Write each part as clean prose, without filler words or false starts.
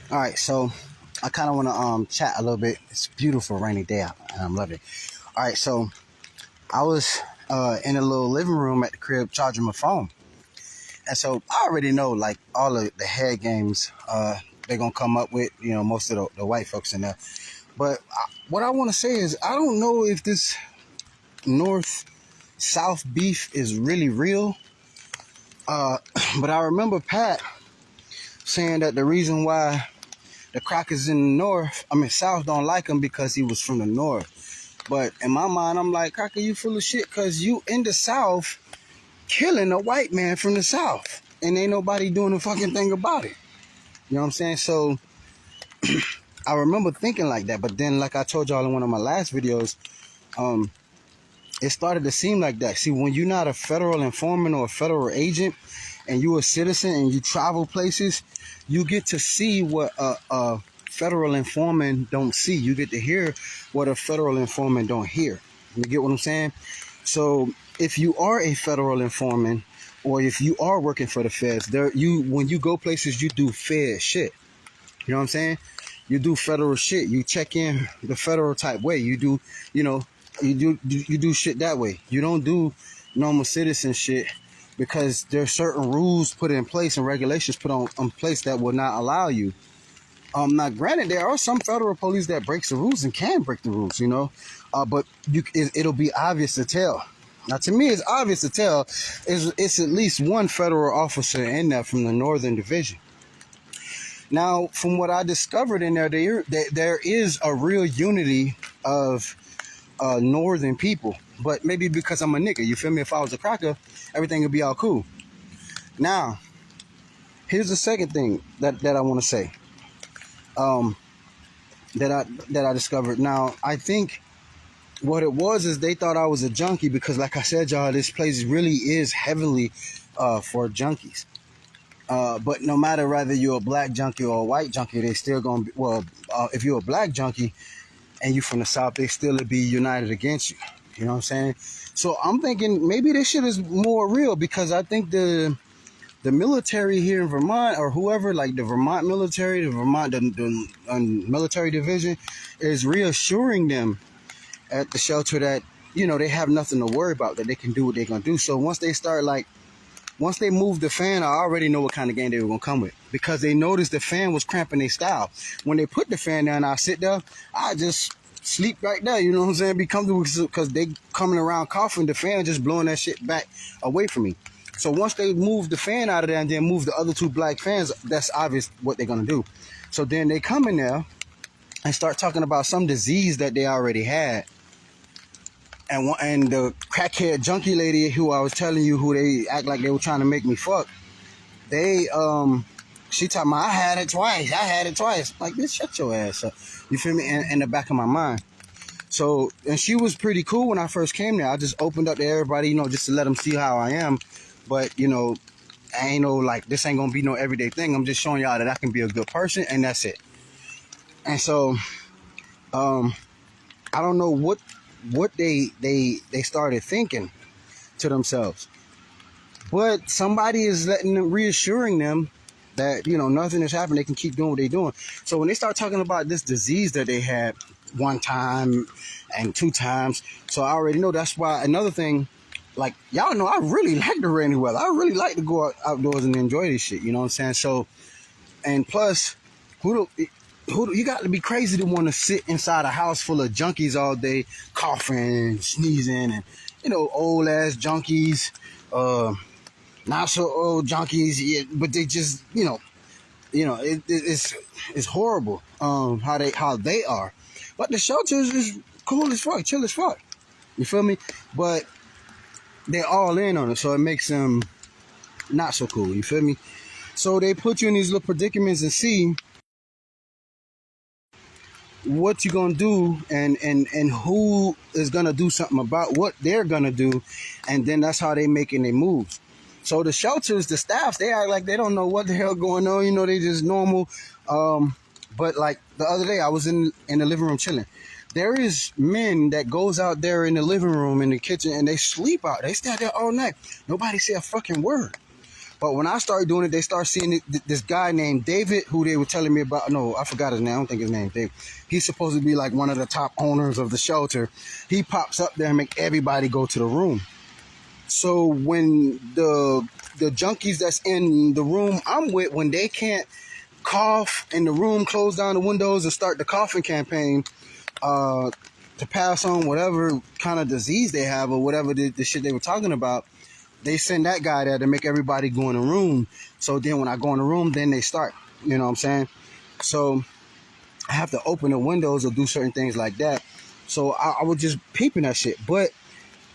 All right, so I kind of want to chat a little bit. It's a beautiful rainy day out, and I'm loving it. All right, so I was in a little living room at the crib charging my phone, and so I already know like all of the head games they're gonna come up with. You know, most of the white folks in there. But what I want to say is I don't know if this North South beef is really real. But I remember Pat saying that the reason why the crackers in the North, South, don't like him because he was from the North. But in my mind, I'm like, Cracker, you full of shit because you in the South killing a white man from the South. And ain't nobody doing a fucking thing about it. You know what I'm saying? So I remember thinking like that. But then, like I told y'all in one of my last videos, it started to seem like that. See, when you're not a federal informant or a federal agent and you're a citizen and you travel places, you get to see what a federal informant don't see. You get to hear what a federal informant don't hear. You get what I'm saying? So if you are a federal informant or if you are working for the feds, when you go places, you do fed shit. You know what I'm saying? You do federal shit. You check in the federal type way. You do, you know, you do shit that way. You don't do normal citizen shit because there's certain rules put in place and regulations put on place that will not allow you. Now granted, there are some federal police that breaks the rules and can break the rules, you know, but it'll be obvious to tell. Now, to me, it's obvious to tell. It's at least one federal officer in there from the Northern Division. Now, from what I discovered in there is a real unity of Northern people. But maybe because I'm a nigga, you feel me? If I was a cracker, everything would be all cool. Now, here's the second thing that I want to say. That I discovered. Now, I think what it was is they thought I was a junkie because, like I said, y'all, this place really is heavily for junkies. But no matter whether you're a black junkie or a white junkie, they still gonna be, if you're a black junkie and you from the South, they still be united against you. You know what I'm saying? So I'm thinking maybe this shit is more real because I think the military here in Vermont or whoever, like the Vermont military, the military division, is reassuring them at the shelter that, you know, they have nothing to worry about, that they can do what they're gonna do. So once they moved the fan, I already know what kind of game they were going to come with because they noticed the fan was cramping their style. When they put the fan down, I sit there, I just sleep right there, you know what I'm saying? Be comfortable because they coming around coughing, the fan just blowing that shit back away from me. So once they moved the fan out of there and then moved the other two black fans, that's obvious what they're going to do. So then they come in there and start talking about some disease that they already had. And the crackhead junkie lady who I was telling you, who they act like they were trying to make me fuck, she told me I had it twice. Like, bitch, shut your ass up. You feel me? In the back of my mind. So, and she was pretty cool when I first came there. I just opened up to everybody, you know, just to let them see how I am. But, you know, I ain't no, like, this ain't gonna be no everyday thing. I'm just showing y'all that I can be a good person, and that's it. And so, I don't know what they started thinking to themselves, but somebody is reassuring them that, you know, nothing has happened. They can keep doing what they're doing. So when they start talking about this disease that they had one time and two times, so I already know. That's why another thing, like, y'all know I really like the rainy weather. I really like to go outdoors and enjoy this shit, you know what I'm saying? So, and plus, you got to be crazy to want to sit inside a house full of junkies all day, coughing and sneezing, and, you know, old ass junkies, not so old junkies, yeah, but they just, it's horrible how they are. But the shelters is cool as fuck, chill as fuck. You feel me? But they're all in on it, so it makes them not so cool. You feel me? So they put you in these little predicaments and see what you gonna do and who is gonna do something about what they're gonna do, and then that's how they making their moves. So the shelters, the staffs, they act like they don't know what the hell going on. You know, they just normal. But like the other day, I was in the living room chilling. There is men that goes out there in the living room, in the kitchen, and they sleep out. They stay out there all night. Nobody say a fucking word. But when I started doing it, they start seeing this guy named David, who they were telling me about. No, I forgot his name. I don't think his name is David. He's supposed to be like one of the top owners of the shelter. He pops up there and make everybody go to the room. So when the junkies that's in the room I'm with, when they can't cough in the room, close down the windows and start the coughing campaign to pass on whatever kind of disease they have or whatever the shit they were talking about, they send that guy there to make everybody go in the room. So then when I go in the room, then they start. You know what I'm saying? So I have to open the windows or do certain things like that. So I was just peeping that shit. But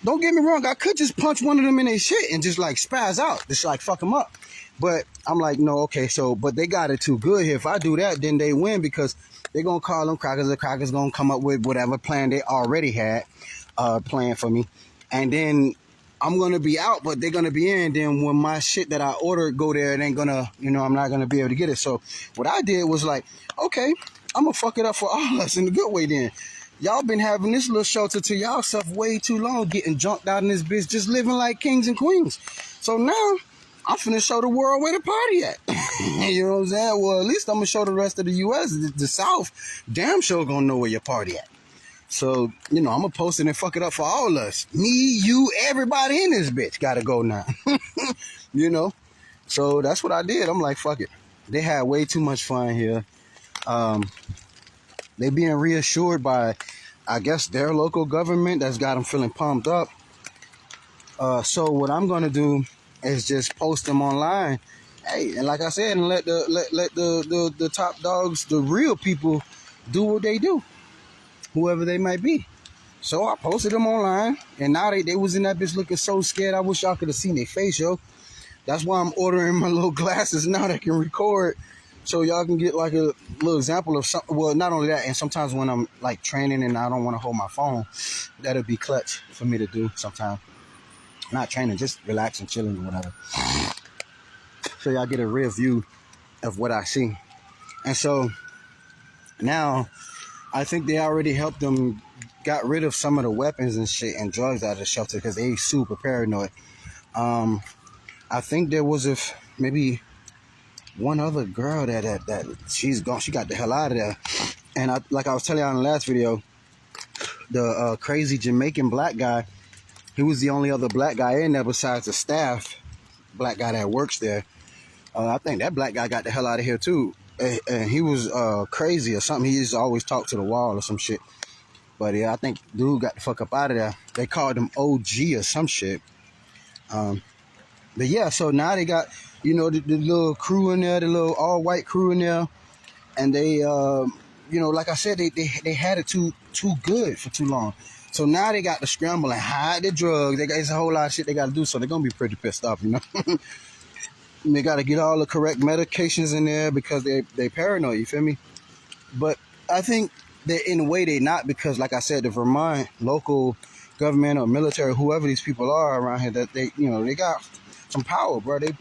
don't get me wrong, I could just punch one of them in their shit and just like spaz out, just like fuck them up. But I'm like, no, okay, so, but they got it too good here. If I do that, then they win because they're going to call them crackers. The crackers going to come up with whatever plan they already had planned for me. And then I'm going to be out, but they're going to be in. Then when my shit that I ordered go there, it ain't going to, I'm not going to be able to get it. So what I did was like, okay, I'm going to fuck it up for all of us in a good way then. Y'all been having this little shelter to y'all self way too long, getting junked out in this bitch, just living like kings and queens. So now, I'm finna show the world where the party at. You know what I'm saying? Well, at least I'm gonna show the rest of the U.S., the South, damn sure gonna know where your party at. So, I'm gonna post it and fuck it up for all of us. Me, you, everybody in this bitch gotta go now. So that's what I did. I'm like, fuck it. They had way too much fun here. They being reassured by, I guess, their local government that's got them feeling pumped up. So what I'm gonna do is just post them online. Hey, and like I said, and let the top dogs, the real people, do what they do, whoever they might be. So I posted them online, and now they was in that bitch looking so scared. I wish y'all could have seen their face, yo. That's why I'm ordering my little glasses now that can record, so y'all can get like a little example of something. Well, not only that, and sometimes when I'm like training and I don't want to hold my phone, that'll be clutch for me to do sometimes. Not training, just relaxing, chilling, or whatever. So y'all get a real view of what I see. And so now I think they already helped them got rid of some of the weapons and shit and drugs out of the shelter because they super paranoid. I think there was maybe one other girl that she's gone. She got the hell out of there. And like I was telling y'all in the last video, the crazy Jamaican black guy, he was the only other black guy in there besides the staff black guy that works there. I think that black guy got the hell out of here too. And he was crazy or something. He used to always talk to the wall or some shit. But yeah, I think dude got the fuck up out of there. They called him OG or some shit. But yeah, so now they got, the little crew in there, the little all-white crew in there. And they, like I said, they had it too good for too long. So now they got to scramble and hide the drugs. It's a whole lot of shit they got to do, so they're going to be pretty pissed off, And they got to get all the correct medications in there because they paranoid, you feel me? But I think that in a way they not, because like I said, the Vermont local government or military, whoever these people are around here, that they got some power, bro. They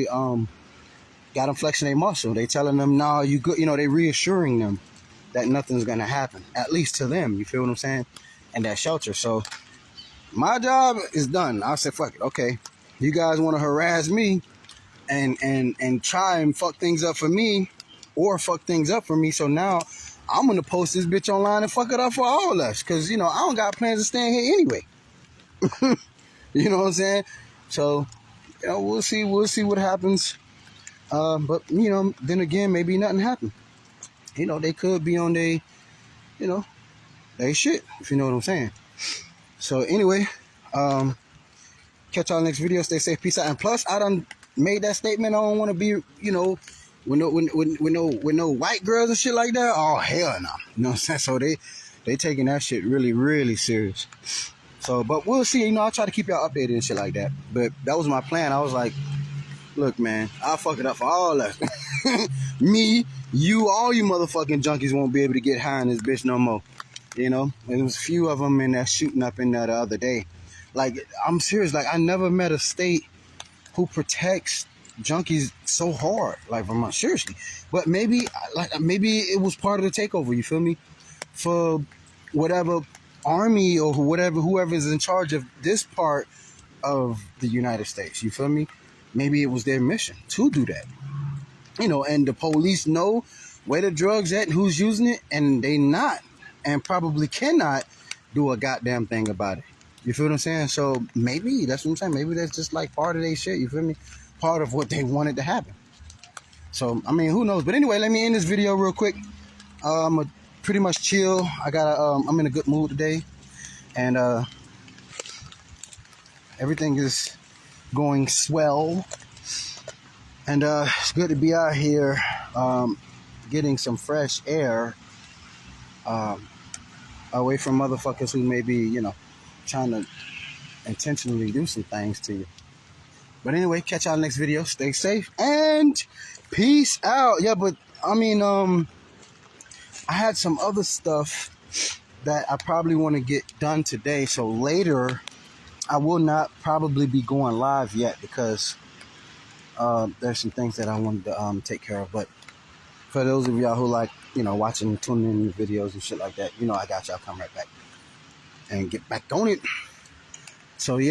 got them flexing their muscle. They telling them, no, you good. They reassuring them that nothing's going to happen, at least to them. You feel what I'm saying? And that shelter. So my job is done. I said, fuck it. Okay. You guys want to harass me and try and fuck things up for me or fuck things up for me. So now I'm going to post this bitch online and fuck it up for all of us. Cause I don't got plans to stay here anyway. You know what I'm saying? So, we'll see what happens. But then again, maybe nothing happened. They could be on they shit, if you know what I'm saying. So anyway, catch y'all next video. Stay safe, peace out. And plus, I done made that statement. I don't want to be, with no white girls and shit like that. Oh hell no. You know what I'm saying? So they taking that shit really, really serious. So, but we'll see. I'll try to keep y'all updated and shit like that. But that was my plan. I was like, look, man, I'll fuck it up for all of us. Me, you, all you motherfucking junkies won't be able to get high in this bitch no more. There was a few of them in there shooting up in there the other day. Like, I'm serious. Like, I never met a state who protects junkies so hard, like Vermont. Seriously. But maybe it was part of the takeover. You feel me? For whatever army or whoever is in charge of this part of the United States. You feel me? maybe it was their mission to do that. You know, and the police know where the drugs at and who's using it, and they not and probably cannot do a goddamn thing about it. You feel what I'm saying? So maybe that's what I'm saying. Maybe that's just like part of their shit. You feel me? Part of what they wanted to happen. So I mean, who knows? But anyway, let me end this video real quick. I'm a pretty much chill. I'm in a good mood today, and everything is going swell. And it's good to be out here getting some fresh air away from motherfuckers who may be, you know, trying to intentionally do some things to you. But anyway, catch y'all next video. Stay safe and peace out. Yeah, but I mean, I had some other stuff that I probably want to get done today. So later, I will not probably be going live yet because there's some things that I wanted to take care of. But for those of y'all who like, you know, watching, tuning in the videos and shit like that, you know, I got y'all come right back and get back on it. So yeah,